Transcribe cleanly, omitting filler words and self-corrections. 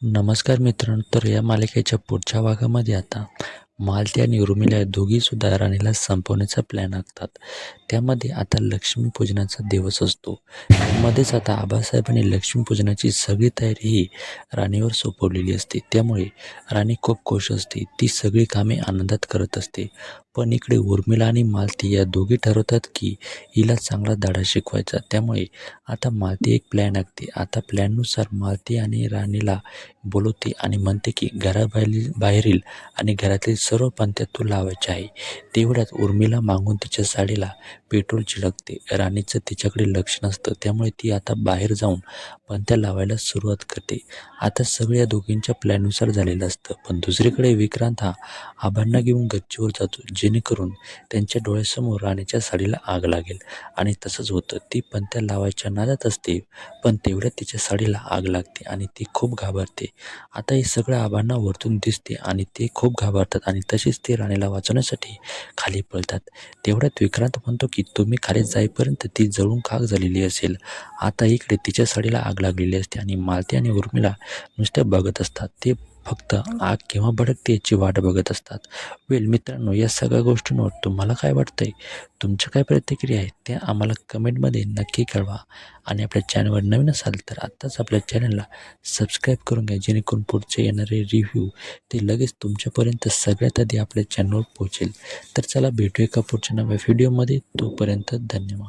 नमस्कार मित्रांनो. तर या मालिकेच्या पुढच्या भागामध्ये आता मालती आणि उर्मिला या दोघीसुद्धा राणीला संपवण्याचा प्लॅन आखतात. त्यामध्ये आता लक्ष्मीपूजनाचा दिवस असतो. त्यामध्येच आता आबासाहेबांनी लक्ष्मीपूजनाची सगळी तयारी ही राणीवर सोपवलेली असते. त्यामुळे राणी खूप खुश असते. ती सगळी कामे आनंदात करत असते. पण इकडे उर्मिला आणि मालती या दोघी ठरवतात की हिला चांगला धडा शिकवायचा. त्यामुळे आता मालती एक प्लॅन आखते. आता प्लॅननुसार मालती आणि राणीला बोलवते आणि म्हणते की बाहेरील आणि घरातील सर्व पणत्या तू लावायचे आहे. तेवढ्यात उर्मिला मागून तिच्या साडीला पेट्रोल चिळकते. राणीचं तिच्याकडे लक्ष नसतं. त्यामुळे ती आता बाहेर जाऊन पणत्या लावायला सुरुवात करते. आता सगळं या दोघींच्या प्लॅननुसार झालेलं असतं. पण दुसरीकडे विक्रांत हा आबांना घेऊन गच्चीवर जातो, जेणेकरून त्यांच्या डोळ्यासमोर राणीच्या साडीला आग लागेल. आणि तसंच होतं. ती पणत्या लावायच्या नादात असते, पण तेवढ्यात तिच्या साडीला आग लागते आणि ती खूप घाबरते. आता हे सगळं आबांना वरतून दिसते आणि ते खूप घाबरतात आणि तसेच ते राणीला वाचवण्यासाठी खाली पळतात. तेवढ्यात विक्रांत म्हणतो की तुम्ही खाली जाईपर्यंत ती जळून खाक झालेली असेल. आता इकडे तिच्या साडीला आग लागलेली असते आणि मालती आणि उर्मिला नुसत्या बघत असतात. ते फक्त आग केव्हा भडकते याची वाट बघत असतात. मित्रांनो, या सगळ्या गोष्टींवर तुम्हाला काय वाटतंय? तुमच्या काय प्रतिक्रिया आहेत त्या आम्हाला कमेंटमध्ये नक्की कळवा. आणि आपल्या चॅनलवर नवीन असाल तर आत्ताच आपल्या चॅनलला सबस्क्राईब करून घ्या, जेणेकरून पुढचे येणारे रिव्ह्यू ते लगेच तुमच्यापर्यंत सगळ्यात आधी आपल्या चॅनलवर पोहोचेल. तर चला भेटूया एका पुढच्या नव्या व्हिडिओमध्ये. तोपर्यंत धन्यवाद.